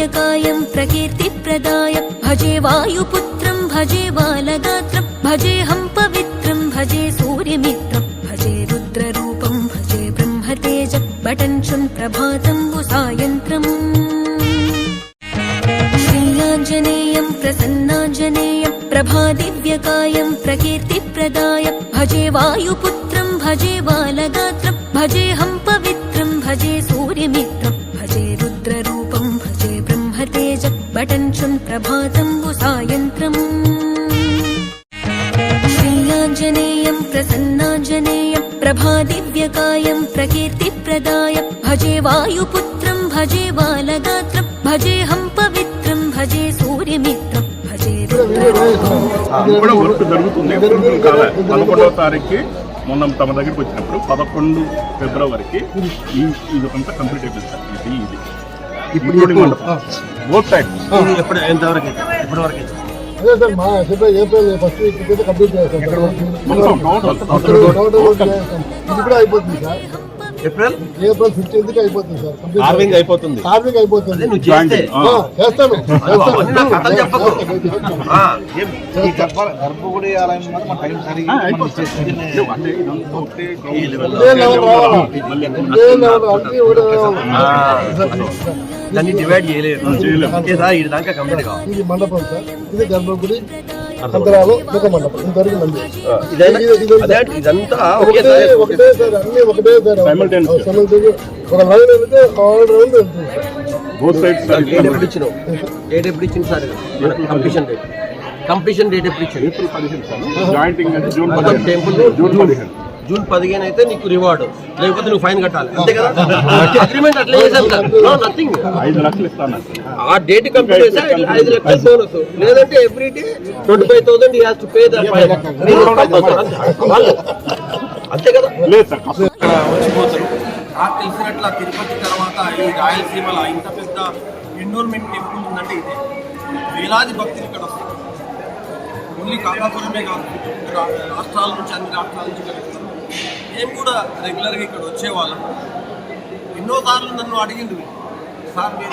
दिव्यकायं प्रकीर्तिप्रदाय भजे वायुपुत्रं भजे बालगात्रं भजेऽहं पवित्रं भजे सूर्यमित्रं भजे रुद्ररूपं भजे ब्रह्मतेज बटञ्चुन् प्रभातं सायन्त्रम् श्रीयाञ्जनेयं प्रसन्नाञ्जनेयं प्रभादिव्यकायं प्रकीर्तिप्रदाय भजे वायुपुत्रं भजे बालगात्रं भजेऽहं पवित्रं भजे सूर्यमित्रं भजे रुद्ररूपं भजे ब्रह्मतेज बटञ्चुन् प्रभातं सायन्त्रम् श्रीयाञ्जनेयं प्रसन्नाञ्जनेयं प्रभादिव्यकायं प्रकीर्तिप्रदाय भजे वायुपुत्रं भजे बालगात्रं भजेऽहं पवित्रं भजे सूर्यमित्रं भजे మొన్న తమ దగ్గరికి వచ్చినప్పుడు 11 ఫిబ్రవరికి ఇదంతా కంప్లీట్ అయిపోయింది సార్. ఇది ఇప్పుడు బోత్ సైడ్ ఎప్పుడు ఎంతవరకు ఇప్పటివరకు అదే సార్ మా ఏప్రిల్ ఫస్ట్ వీక్ కంప్లీట్ చేస్తాం. ఇది కూడా అయిపోతుంది సార్. ఏప్రిల్ 15కి అయిపోతుంది సార్. కార్వింగ్ అయిపోతుంది. చేస్తాను. గర్భగుడి ఆలయం దాన్ని డివైడ్ చేయలేదు. ఇది మండపం సార్. ఇది గర్భగుడి అంతరాలు ఒక మండపం. ఇంతవరకు ఇదంతా ఒకటే సార్. అన్ని ఒకటే సార్. ఒక లైన్ వెళ్తే 6 రౌండ్ వెళ్తుంది సార్. డేట్ ఎప్పుడు ఇచ్చింది సార్? కంప్లీషన్ డేట్ ఎప్పుడు ఇచ్చింది? జూన్ 15 అయితే నీకు రివార్డు, లేకపోతే నువ్వు ఫైన్ కట్టాలి, అంతే కదా? అగ్రిమెంట్ అట్లా చేసాం సార్. నథింగ్. 5 లక్షలు ఇస్తాను. ఆ డేట్ కంప్లీట్ చేస్తే 5 లక్షల బోనస్, లేదంటే every day 25,000 he has to pay the fine. అంతే కదా? లేదు సార్. వచ్చిపోతారు. నాకు తెలిసినట్ల తిరుపతి తర్వాత ఈ రాయలసీమల ఇంత పెద్ద ఎండోర్మెంట్ టెంపుల్ ఉందంటే ఇదే. వేలాది భక్తులు ఇక్కడ వస్తారు. ఓన్లీ కాకాపురమే కాదు, రాష్ట్రాల నుంచి, అన్ని రాష్ట్రాల నుంచి ఇక్కడ వస్తారు. మేము కూడా రెగ్యులర్గా ఇక్కడ వచ్చేవాళ్ళం. ఎన్నోసార్లు నన్ను అడిగిండు, సార్ మీరు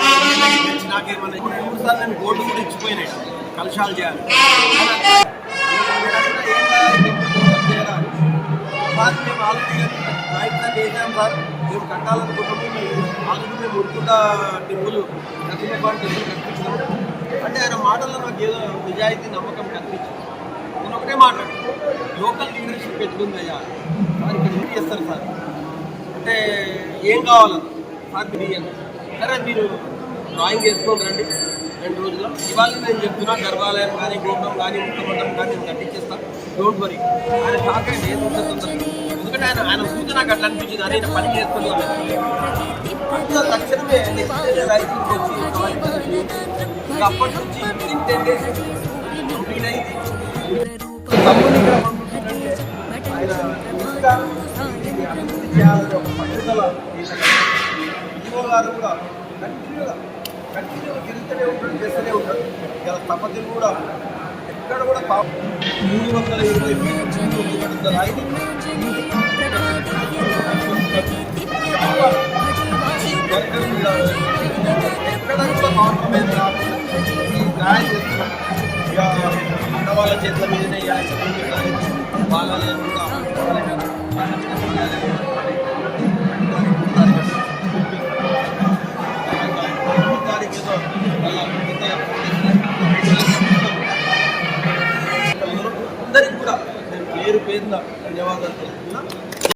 తెచ్చి నాకేమన్నా 3 సార్లు నేను బోర్డు కూడా ఇచ్చిపోయినాయి కలశాలు చేయాలి. సార్ మేము ఆల్రెడీ ప్రయత్నం చేశాం సార్, మేము కట్టాలనుకుంటాము, ఆల్రెడీ మేము ఉరుకుంటా టెంపుల్ నరసింహస్వామి టెంపుల్ కనిపించాము అంటే ఆయన మాటల్లో నాకు ఏదో నిజాయితీ నమ్మకం కనిపించింది. నేను ఒకటే మాట్లాడు, లోకల్ లీడర్షిప్ పెట్టుకుందయ్యా సార్, ఇక్కడ ఏం చేస్తారు సార్ అంటే ఏం కావాలన్నా సార్ మీరు సరే మీరు డ్రాయింగ్ చేసుకొని రండి 2 రోజుల్లో. ఇవాళ నేను చెప్తున్నా గర్భాలయం కానీ, గోపురం కానీ, ముఖ్యమంత్రం కానీ నేను కట్టించేస్తాను, డోంట్ వరీ. ఆయన షాక్ అయ్యి నేను ఎందుకంటే ఆయన చూసి నాకు అట్లా అనిపించింది, అని పని చేస్తున్నాను. అంతా తక్షణమే లైసెన్స్ వచ్చి అప్పటి నుంచి 10 days కంప్లీట్ అయింది. పట్టుదల ఈవో గారు కూడా కంటిన్యూగా గెలుస్తూనే ఉంటాడు, చేస్తూనే ఉంటాడు. ఇలా తపతి కూడా ఎక్కడ కూడా 320 ఫీట్ రాయిది ఎక్కడ కూడా కాంప్రమైజ్ రాకుండా ఈ గాయం చేస్తున్నాం. ఇక వాళ్ళ చేతుల మీదనే వాళ్ళని కూడా అందరికి కూడా నేను పేరున ధన్యవాదాలు తెలుపుతున్నా.